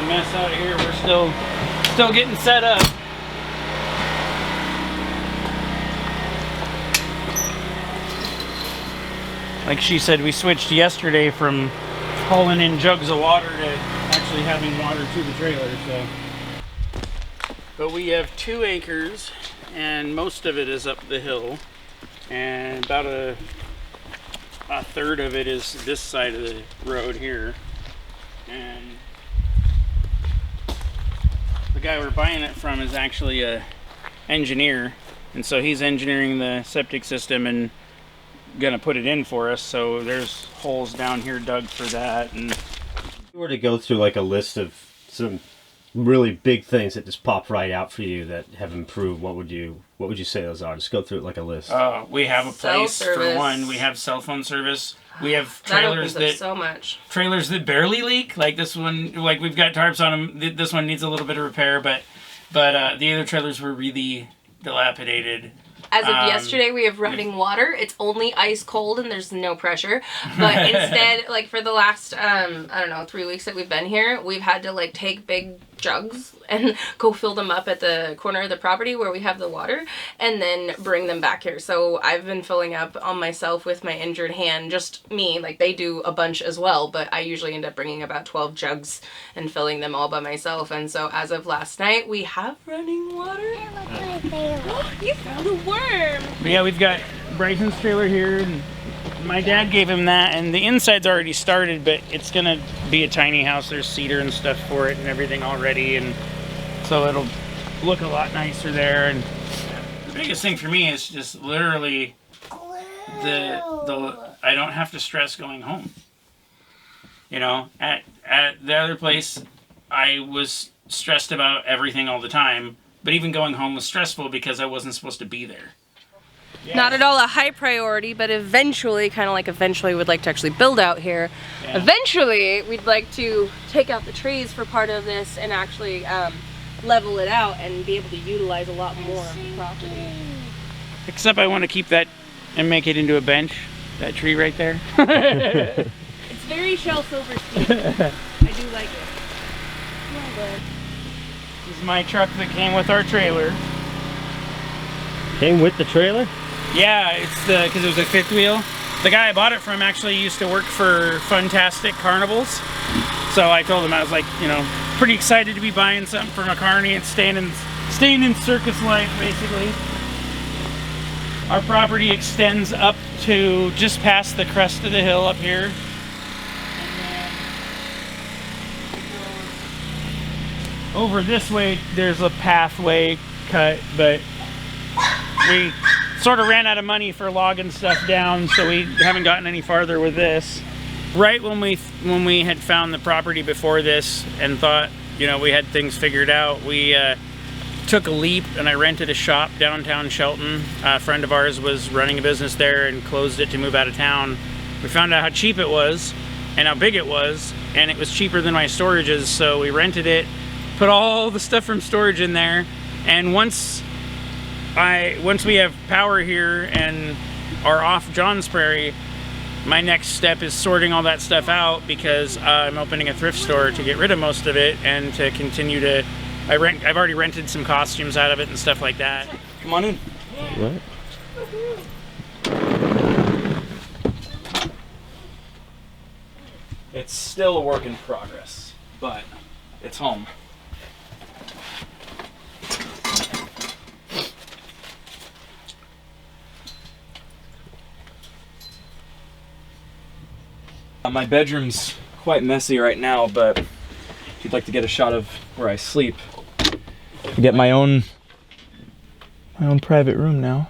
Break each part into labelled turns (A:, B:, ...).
A: mess out here. We're still getting set up. Like she said, we switched yesterday from hauling in jugs of water to actually having water to the trailer. So, but we have 2 acres, and most of it is up the hill, and about a third of it is this side of the road here. And the guy we're buying it from is actually a engineer, and so he's engineering the septic system and gonna put it in for us. So there's holes down here dug for that. And
B: if you were to go through like a list of some really big things that just pop right out for you that have improved, what would you say those are? Just go through it like a list.
A: We have a place for one. We have cell phone service. We have trailers trailers that barely leak. Like this one, like we've got tarps on them. This one needs a little bit of repair, but the other trailers were really dilapidated.
C: As of yesterday, we have running water. It's only ice cold and there's no pressure. But instead, like for the last, I don't know, 3 weeks that we've been here, we've had to like take big jugs and go fill them up at the corner of the property where we have the water and then bring them back here. So I've been filling up on myself with my injured hand, just me. Like they do a bunch as well, but I usually end up bringing about 12 jugs and filling them all by myself. And so as of last night, we have running water. You found a worm!
A: But yeah, we've got Bryson's trailer here, and my dad gave him that, and the inside's already started, but it's gonna be a tiny house. There's cedar and stuff for it and everything already, and so it'll look a lot nicer there. And the biggest thing for me is just literally the I don't have to stress going home. You know, at the other place, I was stressed about everything all the time, but even going home was stressful because I wasn't supposed to be there.
C: Yeah. Not at all a high priority, but eventually, kind of like eventually we'd like to actually build out here. Yeah. Eventually, we'd like to take out the trees for part of this and actually level it out and be able to utilize a lot more of the property.
A: Except I want to keep that and make it into a bench, that tree right there.
C: It's very shell silver Steve. I do like it. Yeah,
A: this is my truck that came with our trailer.
B: Came with the trailer?
A: Yeah, it's because it was a 5th wheel. The guy I bought it from actually used to work for Funtastic Carnivals. So I told him, I was like, you know, pretty excited to be buying something from a carny and staying in circus life, basically. Our property extends up to just past the crest of the hill up here. And then over this way, there's a pathway cut, but we sort of ran out of money for logging stuff down, so we haven't gotten any farther with this. Right when we had found the property before this and thought, you know, we had things figured out, we took a leap and I rented a shop downtown Shelton. A friend of ours was running a business there and closed it to move out of town. We found out how cheap it was and how big it was, and it was cheaper than my storages, so we rented it, put all the stuff from storage in there, and once we have power here and are off John's Prairie, my next step is sorting all that stuff out because I'm opening a thrift store to get rid of most of it and to continue to. I've already rented some costumes out of it and stuff like that. Come on in.
B: What?
A: It's still a work in progress, but it's home.
D: My bedroom's quite messy right now, but if you'd like to get a shot of where I sleep, I get my own private room now.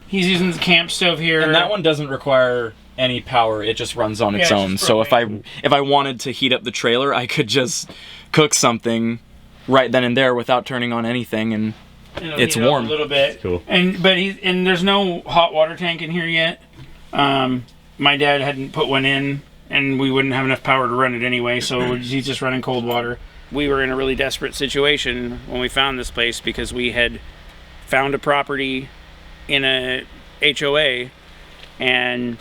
A: He's using the camp stove here,
D: and that one doesn't require any power. It just runs on its own. So if I wanted to heat up the trailer, I could just cook something right then and there without turning on anything, and it's warm.
A: A little bit.
B: Cool.
A: And there's no hot water tank in here yet. My dad hadn't put one in, and we wouldn't have enough power to run it anyway, so he's just running cold water. We were in a really desperate situation when we found this place because we had found a property in a HOA, and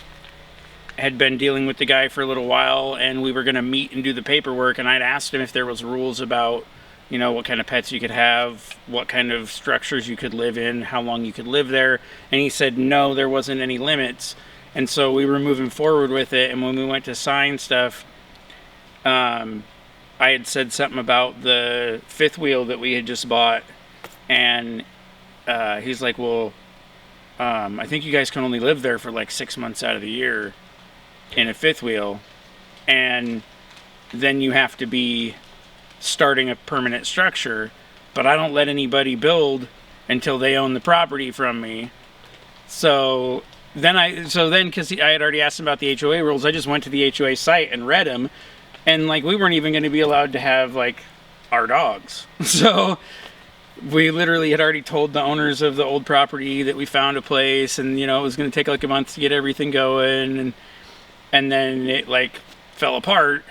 A: had been dealing with the guy for a little while, and we were going to meet and do the paperwork, and I'd asked him if there was rules about, you know, what kind of pets you could have, what kind of structures you could live in, how long you could live there, and he said no, there wasn't any limits. And so we were moving forward with it, and when we went to sign stuff, I had said something about the fifth wheel that we had just bought, and he's like, well, I think you guys can only live there for like 6 months out of the year in a fifth wheel, and then you have to be starting a permanent structure, but I don't let anybody build until they own the property from me. So then because I had already asked him about the HOA rules, I just went to the HOA site and read them, and like we weren't even going to be allowed to have like our dogs. So we literally had already told the owners of the old property that we found a place, and you know, it was going to take like a month to get everything going, and then it like fell apart.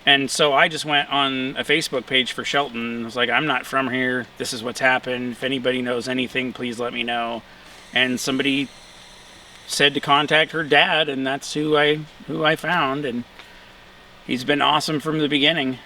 A: And so I just went on a Facebook page for Shelton. I was like, I'm not from here. This is what's happened. If anybody knows anything, please let me know. And somebody said to contact her dad, and that's who I found, and he's been awesome from the beginning.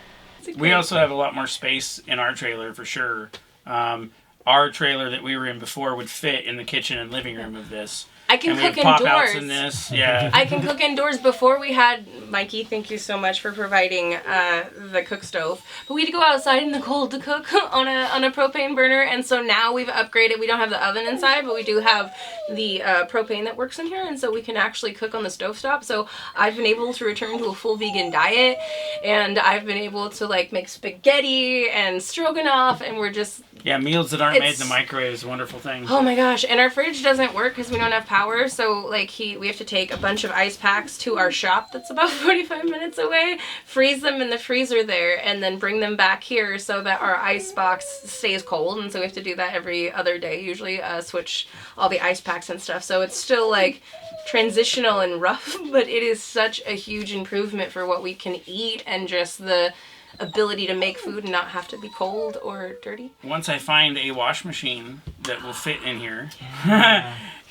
A: We also have a lot more space in our trailer for sure. Our trailer that we were in before would fit in the kitchen and living room of this.
C: I can
A: and
C: cook
A: pop
C: indoors.
A: outs in this. Yeah.
C: I can cook indoors. Before we had Mikey, thank you so much for providing the cook stove. But we had to go outside in the cold to cook on a propane burner, and so now we've upgraded. We don't have the oven inside, but we do have the propane that works in here, and so we can actually cook on the stovetop. So I've been able to return to a full vegan diet, and I've been able to like make spaghetti and stroganoff, and we're just
A: meals that aren't made in the microwave is a wonderful thing.
C: Oh my gosh, and our fridge doesn't work because we don't have power, so like we have to take a bunch of ice packs to our shop that's about 45 minutes away, freeze them in the freezer there, and then bring them back here so that our ice box stays cold, and so we have to do that every other day, usually switch all the ice packs and stuff, so it's still like transitional and rough, but it is such a huge improvement for what we can eat and just the ability to make food and not have to be cold or dirty.
A: Once I find a wash machine that will fit in here,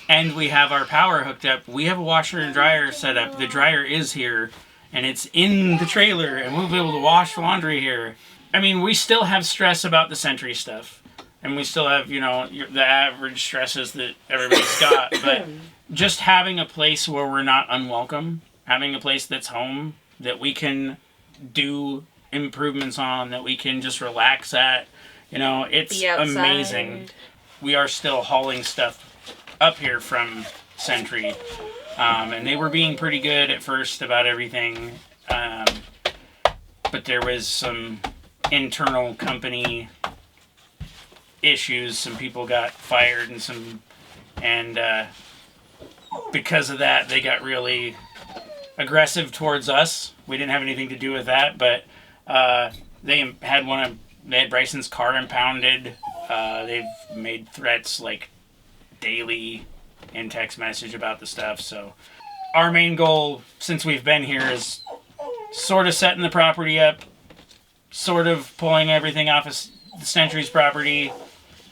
A: and we have our power hooked up, we have a washer and dryer set up. The dryer is here, and it's in the trailer, and we'll be able to wash laundry here. I mean, we still have stress about the Sentry stuff, and we still have, you know, the average stresses that everybody's got, but just having a place where we're not unwelcome, having a place that's home, that we can do improvements on, that we can just relax at, you know, it's amazing. We are still hauling stuff up here from Sentry, and they were being pretty good at first about everything, but there was some internal company issues. Some people got fired, and because of that they got really aggressive towards us. We didn't have anything to do with that, but they had Bryson's car impounded. They've made threats like daily in text message about the stuff. So our main goal since we've been here is sort of setting the property up, sort of pulling everything off of the Sentry's property,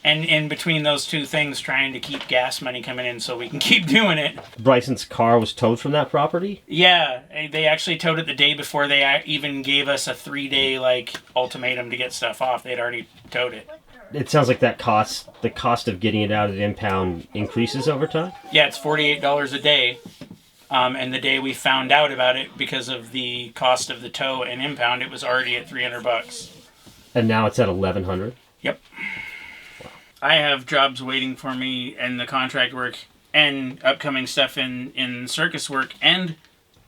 A: and in between those two things trying to keep gas money coming in so we can keep doing it.
B: Bryson's car was towed from that property?
A: Yeah, they actually towed it the day before they even gave us a 3-day like ultimatum to get stuff off. They'd already towed it.
B: It sounds like the cost of getting it out of the impound increases over time?
A: Yeah, it's $48 a day. And the day we found out about it, because of the cost of the tow and impound, it was already at $300.
B: And now it's at $1,100?
A: Yep. Wow. I have jobs waiting for me and the contract work and upcoming stuff in circus work. And,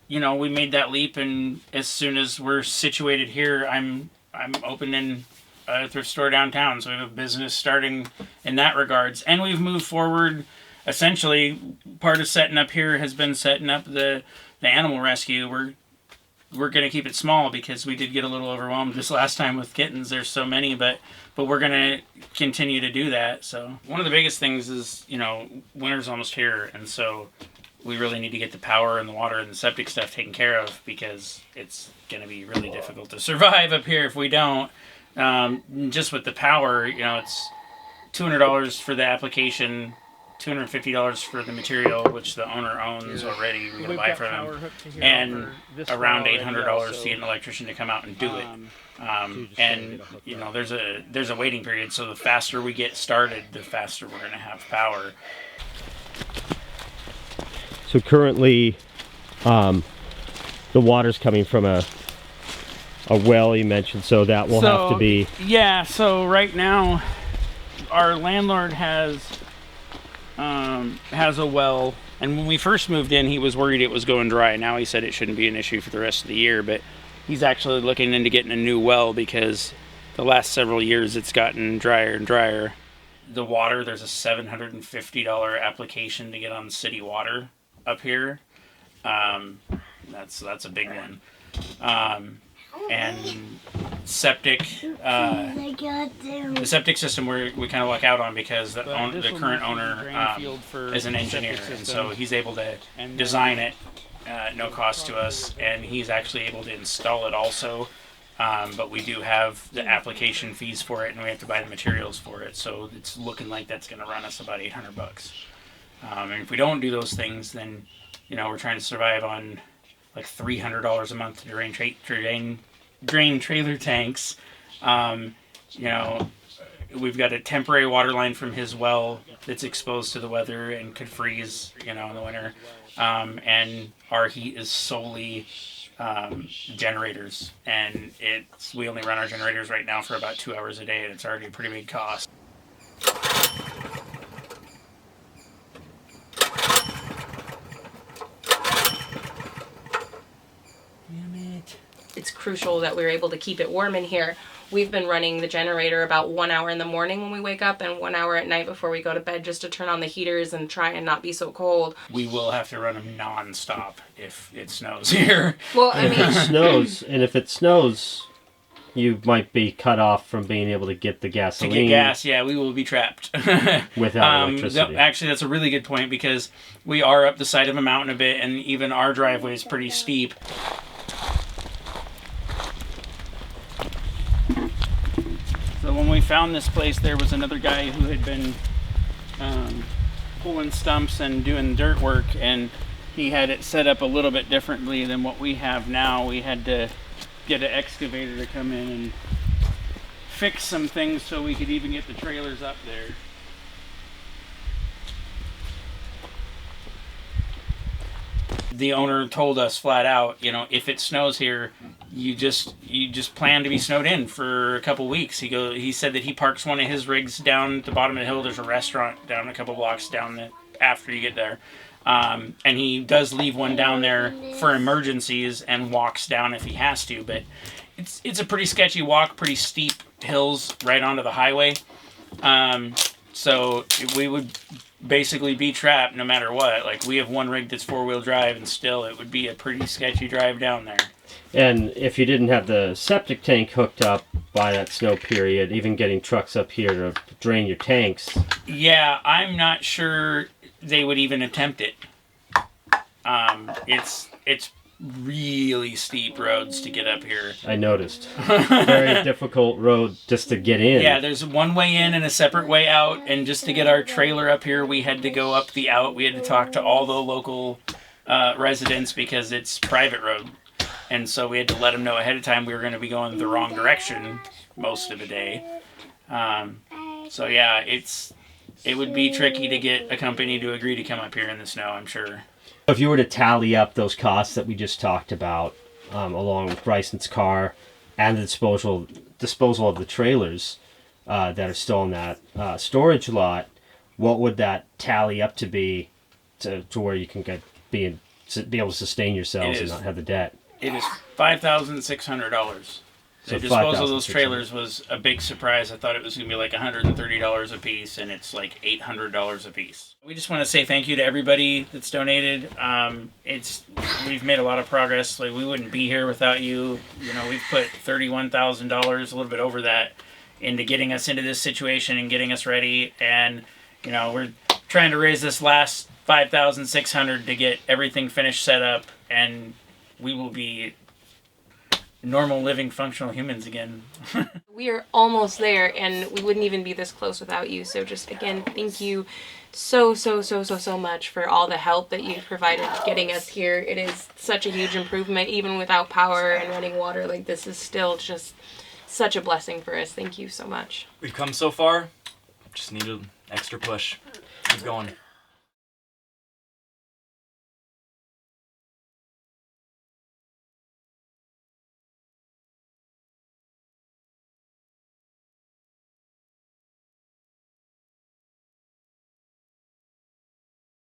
A: you know, we made that leap, and as soon as we're situated here, I'm opening a thrift store downtown, so we have a business starting in that regards. And we've moved forward. Essentially, part of setting up here has been setting up the animal rescue. We're going to keep it small because we did get a little overwhelmed this last time with kittens. There's so many, but we're going to continue to do that. So one of the biggest things is, you know, winter's almost here, and so we really need to get the power and the water and the septic stuff taken care of, because it's going to be really difficult to survive up here if we don't. Just with the power, you know, it's $200 for the application $250 for the material, which the owner owns already. We're gonna buy from him, and around $800 to get an electrician to come out and do it. And you know, there's a waiting period. So the faster we get started, the faster we're gonna have power.
B: So currently, the water's coming from a well, you mentioned, so that will have to be...
A: Yeah, so right now, our landlord has a well, and when we first moved in, he was worried it was going dry. Now he said it shouldn't be an issue for the rest of the year, but he's actually looking into getting a new well because the last several years it's gotten drier and drier. The water, there's a $750 application to get on city water up here. That's a big one. And septic, the septic system we kind of luck out on because the current owner is an engineer, and so he's able to design it at no cost to us, and he's actually able to install it also. But we do have the application fees for it, and we have to buy the materials for it, so it's looking like that's going to run us about $800. And if we don't do those things, then you know we're trying to survive on like $300 a month to drain trailer tanks. You know, we've got a temporary water line from his well that's exposed to the weather and could freeze, you know, in the winter. And our heat is solely generators, and we only run our generators right now for about 2 hours a day, and it's already a pretty big cost.
C: It's crucial that we're able to keep it warm in here. We've been running the generator about 1 hour in the morning when we wake up and 1 hour at night before we go to bed, just to turn on the heaters and try and not be so cold.
A: We will have to run them non-stop if it snows here.
C: Well, I mean...
B: if it snows, you might be cut off from being able to get the gasoline.
A: To get gas, yeah, we will be trapped.
B: Without electricity.
A: Actually, that's a really good point because we are up the side of a mountain a bit, and even our driveway is pretty steep. So when we found this place, there was another guy who had been pulling stumps and doing dirt work, and he had it set up a little bit differently than what we have now. We had to get an excavator to come in and fix some things so we could even get the trailers up there. The owner told us flat out, you know, if it snows here, you just plan to be snowed in for a couple weeks. He said that he parks one of his rigs down at the bottom of the hill. There's a restaurant down a couple blocks down after you get there. And he does leave one down there for emergencies and walks down if he has to. But it's a pretty sketchy walk, pretty steep hills right onto the highway. So we would basically be trapped no matter what. Like, we have one rig that's 4-wheel drive, and still it would be a pretty sketchy drive down there.
B: And if you didn't have the septic tank hooked up by that snow period, even getting trucks up here to drain your tanks.
A: Yeah, I'm not sure they would even attempt it. It's really steep roads to get up here.
B: I noticed. Very difficult road just to get in.
A: Yeah, there's one way in and a separate way out, and just to get our trailer up here, we had to go up the out. We had to talk to all the local residents because it's private road. And so we had to let them know ahead of time we were going to be going the wrong direction most of the day. So yeah, it would be tricky to get a company to agree to come up here in the snow, I'm sure.
B: If you were to tally up those costs that we just talked about, along with Bryson's car and the disposal of the trailers that are still in that storage lot, what would that tally up to be to where you can be able to sustain yourselves and not have the debt?
A: It is $5,600. The disposal of those trailers was a big surprise. I thought it was going to be like $130 a piece, and it's like $800 a piece. We just want to say thank you to everybody that's donated. We've made a lot of progress. Like, we wouldn't be here without you. You know, we've put $31,000, a little bit over that, into getting us into this situation and getting us ready. And, you know, we're trying to raise this last $5,600 to get everything finished, set up, and we will be normal living functional humans again.
C: we are almost there, and we wouldn't even be this close without you. So just again, thank you so much for all the help that you've provided getting us here. It is such a huge improvement, even without power and running water. Like, this is still just such a blessing for us. Thank you so much.
D: We've come so far, just need an extra push. Keep going.